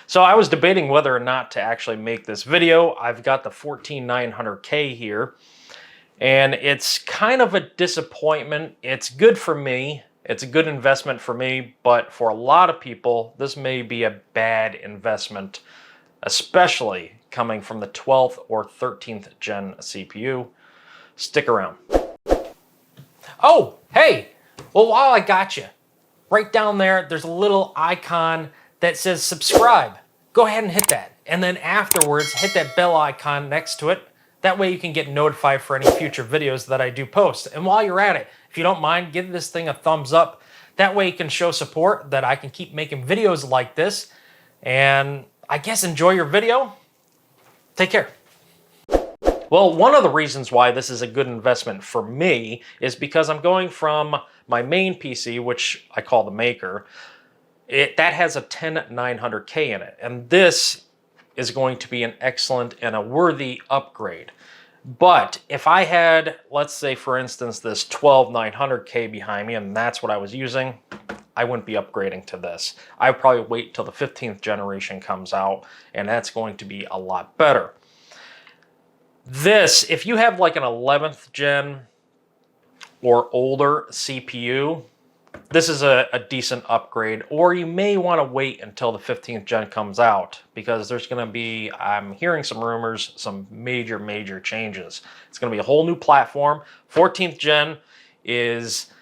So I was debating whether or not to actually make this video. I've got the 14900K here, and it's kind of a disappointment. It's good for me. It's a good investment for me, but for a lot of people, this may be a bad investment, especially coming from the 12th or 13th gen CPU. Stick around. Oh, hey, well, while I got you, right down there, there's a little icon that says subscribe. Go ahead and hit that. And then afterwards, hit that bell icon next to it. That way you can get notified for any future videos that I do post. And while you're at it, if you don't mind, give this thing a thumbs up. That way you can show support that I can keep making videos like this. And I guess enjoy your video. Take care. Well, one of the reasons why this is a good investment for me is because I'm going from my main PC, which I call the Maker. That has a 10900K in it, and this is going to be an excellent and a worthy upgrade. But if I had, let's say for instance, this 12900K behind me, and that's what I was using, I wouldn't be upgrading to this. I would probably wait till the 15th generation comes out, and that's going to be a lot better. This, if you have like an 11th gen or older CPU, this is a decent upgrade, or you may want to wait until the 15th gen comes out, because there's going to be, I'm hearing some rumors, some major changes. It's going to be a whole new platform. 14th gen is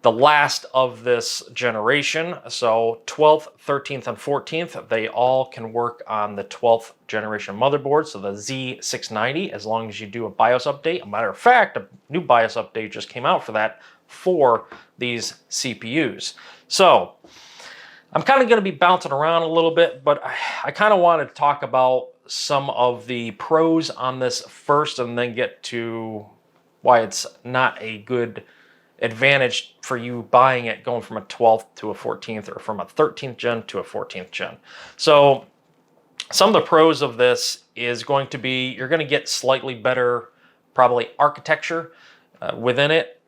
the last of this generation, so 12th, 13th, and 14th, they all can work on the 12th generation motherboard, so the Z690, as long as you do a BIOS update. A matter of fact, a new BIOS update just came out for that, for these CPUs. So I'm kind of going to be bouncing around a little bit, but I kind of wanted to talk about some of the pros on this first, and then get to why it's not a good advantage for you buying it going from a 12th to a 14th, or from a 13th gen to a 14th gen. So some of the pros of this is going to be, you're going to get slightly better, probably architecture within it.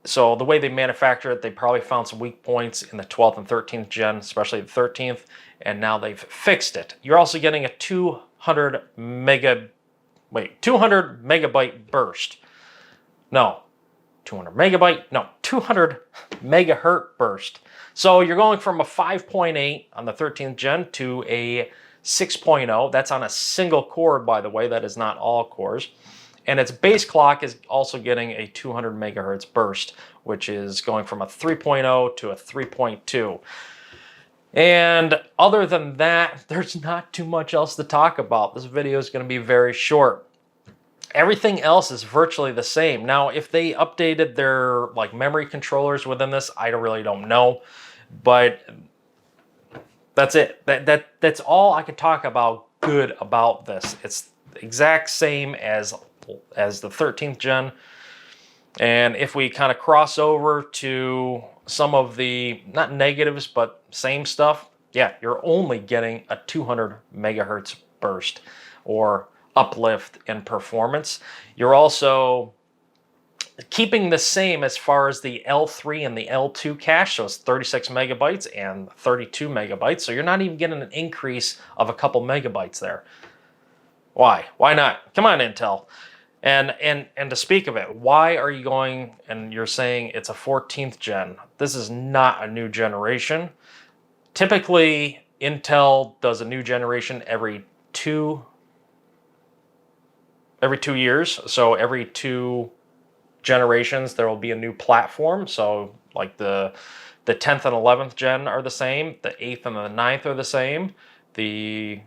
So the way they manufacture it, they probably found some weak points in the 12th and 13th gen, especially the 13th, and now they've fixed it. You're also getting a 200 megabyte burst. No, 200 megabyte, no, 200 megahertz burst. So you're going from a 5.8 on the 13th gen to a 6.0. That's on a single core, by the way. That is not all cores. And its base clock is also getting a 200 megahertz burst, which is going from a 3.0 to a 3.2. And other than that, there's not too much else to talk about. This video is going to be very short. Everything else is virtually the same. Now, if they updated their memory controllers within this, I really don't know. But that's it. That's all I could talk about good about this. It's the exact same as the 13th gen. And if we kind of cross over to some of the, not negatives, but same stuff, yeah, you're only getting a 200 megahertz burst or uplift in performance. You're also keeping the same as far as the L3 and the L2 cache, so it's 36 megabytes and 32 megabytes, so you're not even getting an increase of a couple megabytes there. Why? Why not? Come on, Intel. And to speak of it, why are you going and you're saying it's a 14th gen? This is not a new generation. Typically, Intel does a new generation every two years. So every 2 generations, there will be a new platform. So like the 10th and 11th gen are the same. The 8th and the 9th are the same. The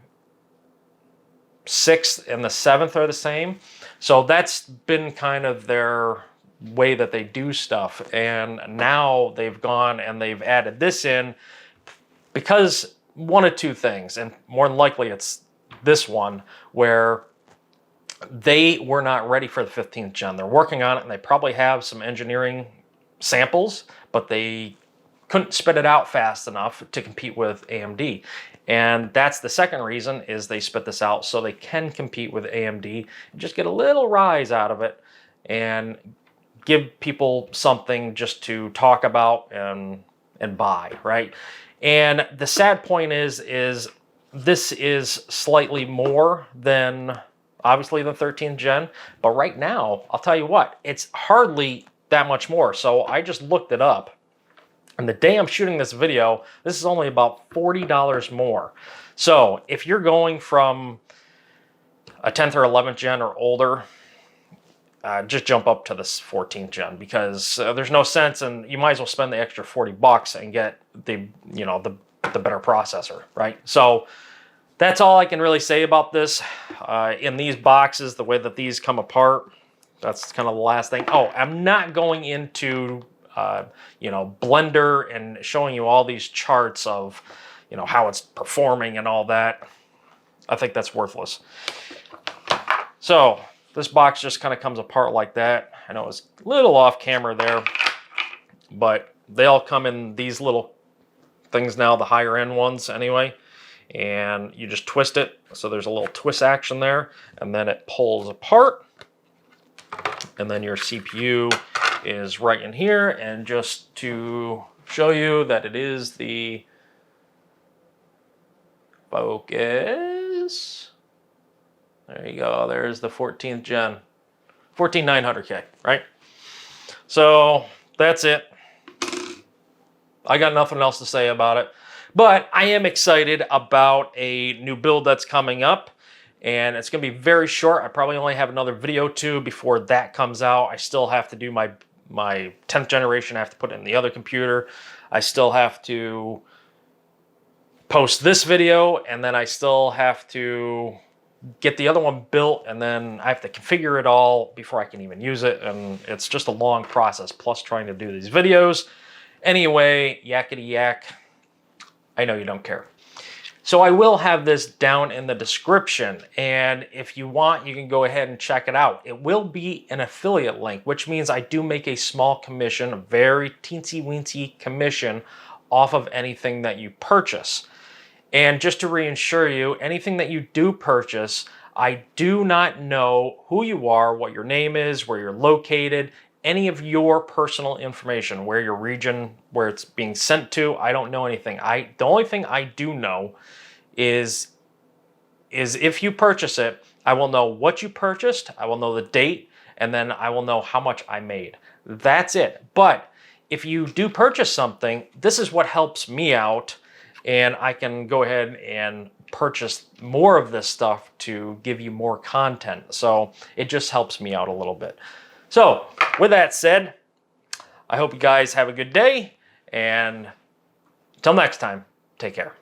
6th and the 7th are the same. So that's been kind of their way that they do stuff. And now they've gone and they've added this in because one of two things, and more than likely it's this one, where they were not ready for the 15th gen. They're working on it, and they probably have some engineering samples, but they couldn't spit it out fast enough to compete with AMD. And that's the second reason, is they spit this out so they can compete with AMD and just get a little rise out of it and give people something just to talk about and buy, right? And the sad point is this is slightly more than, obviously, the 13th gen, but right now, I'll tell you what, it's hardly that much more. So I just looked it up, and the day I'm shooting this video, this is only about $40 more. So if you're going from a 10th or 11th gen or older, just jump up to this 14th gen, because there's no sense, and you might as well spend the extra $40 and get the, you know, the better processor, right? So that's all I can really say about this. In these boxes, the way that these come apart, that's kind of the last thing. Oh, I'm not going into, you know, Blender and showing you all these charts of, you know, how it's performing and all that. I think that's worthless. So this box just kind of comes apart like that. I know it's a little off camera there, but they all come in these little things now, the higher end ones anyway. And you just twist it. So there's a little twist action there, and then it pulls apart. And then your CPU is right in here. And just to show you that it is the focus. There you go. There's the 14th gen, 14900K, right? So that's it. I got nothing else to say about it, but I am excited about a new build that's coming up, and it's going to be very short. I probably only have another video or two before that comes out. I still have to do my 10th generation. I have to put it in the other computer. I still have to post this video, and then I still have to get the other one built, and then I have to configure it all before I can even use it, and it's just a long process, plus trying to do these videos. Anyway, yakety yak, I know you don't care. So I will have this down in the description, and if you want, you can go ahead and check it out. It will be an affiliate link, which means I do make a small commission, a very teensy-weensy commission off of anything that you purchase. And just to reassure you, anything that you do purchase, I do not know who you are, what your name is, where you're located, any of your personal information, where your region, where it's being sent to. I don't know anything. The only thing I do know is if you purchase it, I will know what you purchased, I will know the date, and then I will know how much I made. That's it. But if you do purchase something, this is what helps me out, and I can go ahead and purchase more of this stuff to give you more content. So it just helps me out a little bit. So with that said, I hope you guys have a good day, and until next time, take care.